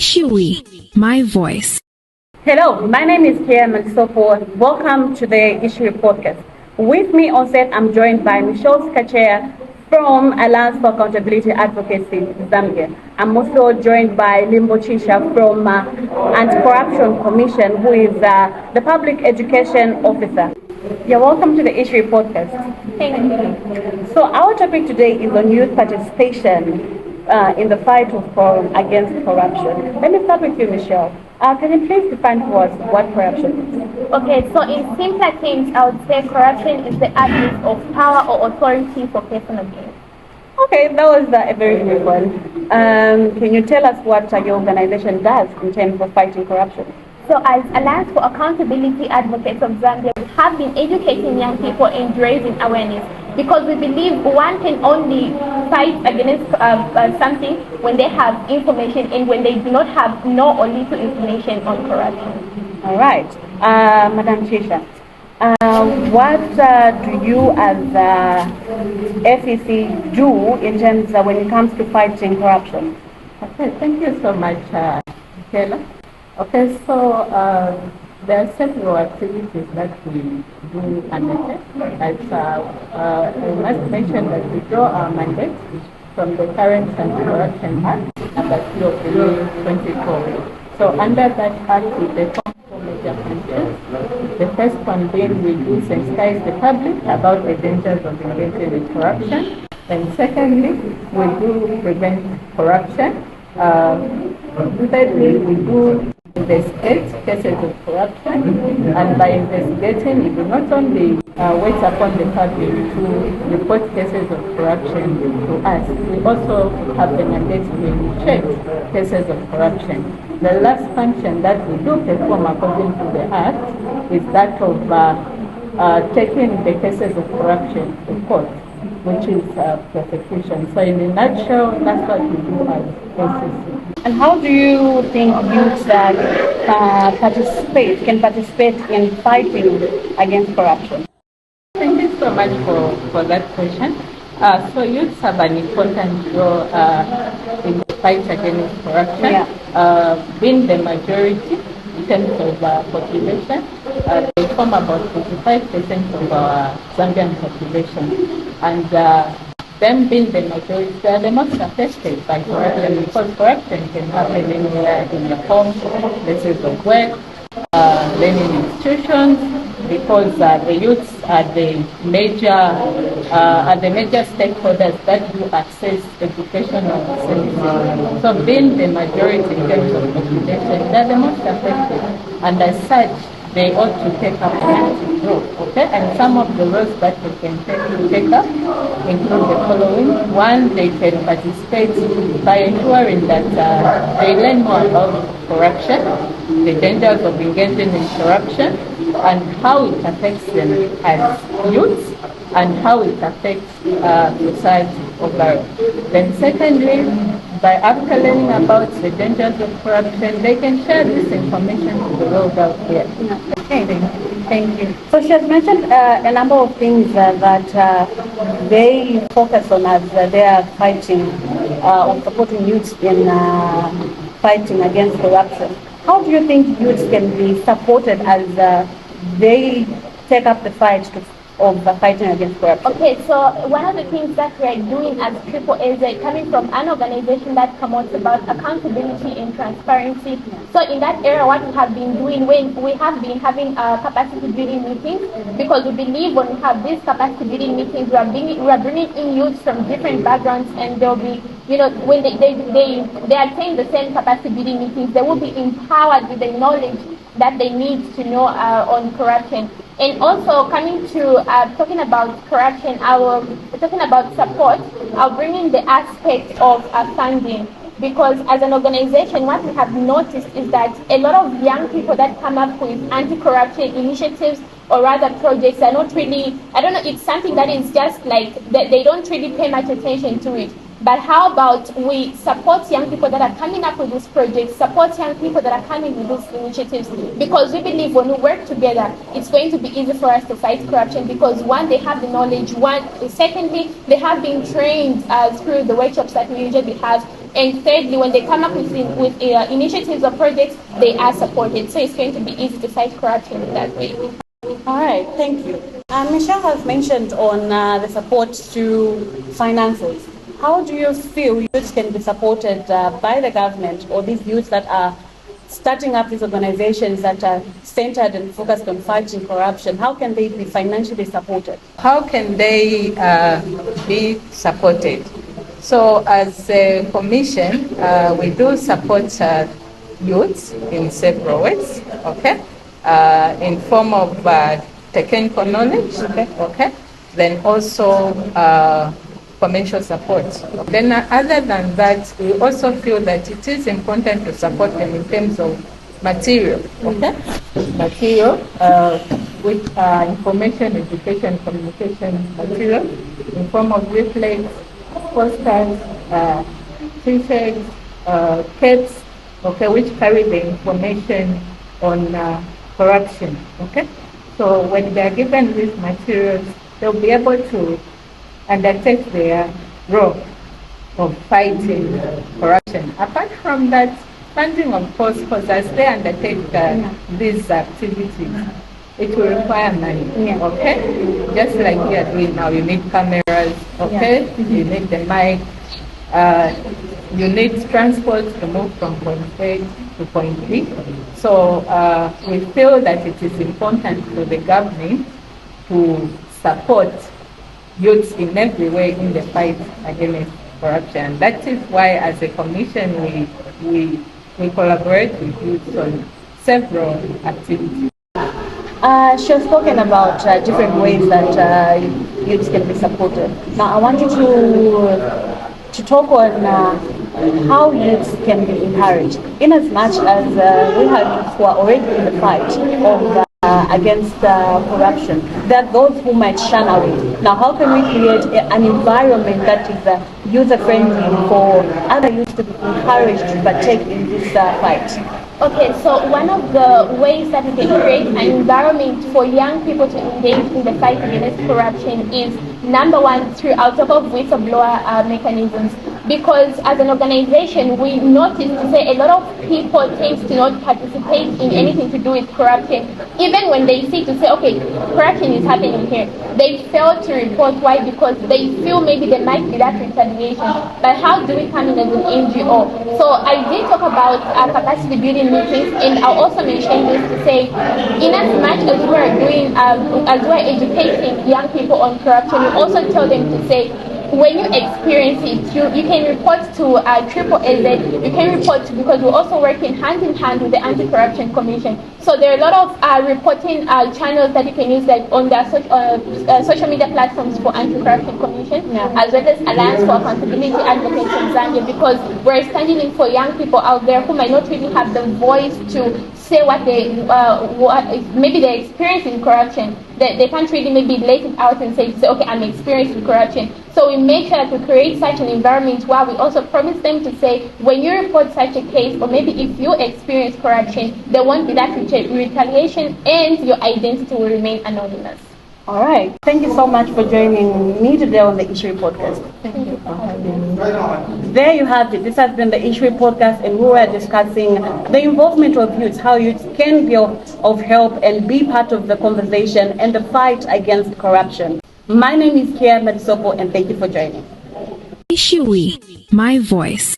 Ishiwi, my voice. Hello, my name is Kia Mansopo. Welcome to the Ishiwi Podcast. With me on set, I'm joined by Michelle Skachea from Alliance for Accountability Advocacy, Zambia. I'm also joined by Limbo Chisha from Anti-Corruption Commission, who is the Public Education Officer. You're welcome to the Ishiwi Podcast. Thank you. So our topic today is on youth participation in the fight against corruption. Let me start with you, Michelle. Can you please define for us what corruption is? Okay, so in simpler terms, I would say corruption is the abuse of power or authority for personal gain. Okay, that was a very good one. Can you tell us what your organization does in terms of fighting corruption? So as Alliance for Accountability Advocates of Zambia, we have been educating young people and raising awareness because we believe one can only fight against something when they have information and when they do not have no or little information on corruption. All right. Madam Chisha, what do you as FEC do in terms when it comes to fighting corruption? Okay, thank you so much, Michaela. Okay, so there are several activities that we do undertake. I must mention that we draw our mandate from the current Anti-Corruption Act, number 2 of the year 2012. So under that act, we perform four major functions. The first one being we do sensitize the public about the dangers of engaging in corruption. And secondly, we do prevent corruption. Thirdly, we do investigate cases of corruption, and by investigating, we do not only wait upon the public to report cases of corruption to us, we also have the mandate to initiate cases of corruption. The last function that we do perform according to the Act is that of taking the cases of corruption to court, which is prosecution. So in a nutshell, that's what we do as ACC. And how do you think youth can participate in fighting against corruption? Thank you so much for that question. So youths have an important role in the fight against corruption. Being the majority in terms of population, they form about 45% of our Zambian population. And them being the majority, they are the most affected by corruption because corruption can happen anywhere in your home, places of work, learning institutions, because the youths are the major stakeholders that do access educational services. So being the majority in terms of population, they are the most affected, and as such, they ought to take up an active role, okay? And some of the roles that they can take up include the following. One, they can participate by ensuring that they learn more about corruption, the dangers of engaging in corruption, and how it affects them as youths, and how it affects society overall. Then secondly, by after learning about the dangers of corruption, they can share this information to the world out there. Okay, thank you. So she has mentioned a number of things that they focus on as they are fighting or supporting youth in fighting against corruption. How do you think youth can be supported as they take up the fight of fighting against corruption? Okay, so one of the things that we are doing as Triple is coming from an organization that promotes about accountability and transparency. So in that area, what we have been doing, we have been having capacity building meetings, because we believe when we have these capacity building meetings, we are bringing in youths from different backgrounds, and they'll be, when they attend the same capacity building meetings, they will be empowered with the knowledge that they need to know on corruption. And also coming to talking about corruption, talking about support, I'll bring in the aspect of funding, because as an organization, what we have noticed is that a lot of young people that come up with anti-corruption initiatives or rather projects are not really, I don't know, it's something that is just like, they don't really pay much attention to it. But how about we support young people that are coming up with these projects, support young people that are coming with these initiatives, because we believe when we work together, it's going to be easy for us to fight corruption, because one, they have the knowledge, secondly, they have been trained through the workshops that we usually have, And thirdly, when they come up with initiatives or projects, they are supported. So it's going to be easy to fight corruption in that way. All right, thank you. Michelle has mentioned on the support to finances. How do you feel youths can be supported by the government, or these youths that are starting up these organizations that are centered and focused on fighting corruption? How can they be financially supported? How can they be supported? So as a commission, we do support youths in several ways, okay? In form of technical knowledge, okay? Then also commercial support. Then other than that, we also feel that it is important to support them in terms of material, okay? Material with information, education, communication material in form of leaflets, posters, t-shirts, caps, okay, which carry the information on corruption, okay? So when they are given these materials, they'll be able to undertake their role of fighting corruption. Apart from that, funding, of course, because as they undertake these activities, it will require money, okay? Just like we are doing now, you need cameras, okay? You need the mic, you need transport to move from point A to point B. So we feel that it is important for the government to support youths in every way in the fight against corruption. That is why, as a commission, we collaborate with youths on several activities. She has spoken about different ways that youths can be supported. Now, I want you to talk on how youths can be encouraged, in as much as we have youths who are already in the fight of against corruption. There are those who might shun away. Now, how can we create an environment that is user-friendly for other youths to be encouraged to partake in this fight? Okay, so one of the ways that we can create an environment for young people to engage in the fight against corruption is, number one, through our top of whistleblower mechanisms. Because as an organization, we noticed to say a lot of people tend to not participate in anything to do with corruption. Even when they see to say, okay, corruption is happening here, they fail to report. Why? Because they feel maybe there might be that retaliation. But how do we come in as an NGO? So I did talk about capacity building meetings, and I'll also mention this to say, in as much as we're doing, as we're educating young people on corruption, we also tell them to say, when you experience it, you can report to Triple AZ, you can report to, because we're also working hand in hand with the Anti-Corruption Commission. So there are a lot of reporting channels that you can use, like on their social media platforms for Anti-Corruption Commission, as well as Alliance for Accountability Advocates in Zambia, because we're standing in for young people out there who might not really have the voice to say what they, maybe they're experiencing corruption. They can't really maybe let it out and say, okay, I'm experiencing corruption. So we make sure to create such an environment where we also promise them to say, when you report such a case, or maybe if you experience corruption, there won't be that retaliation and your identity will remain anonymous. All right. Thank you so much for joining me today on the Ishiwi Podcast. Thank you for having me. There you have it. This has been the Ishiwi Podcast, and we were discussing the involvement of youths, how youths can be of help and be part of the conversation and the fight against corruption. My name is Kia Madisopo, and thank you for joining. Ishiwi, my voice.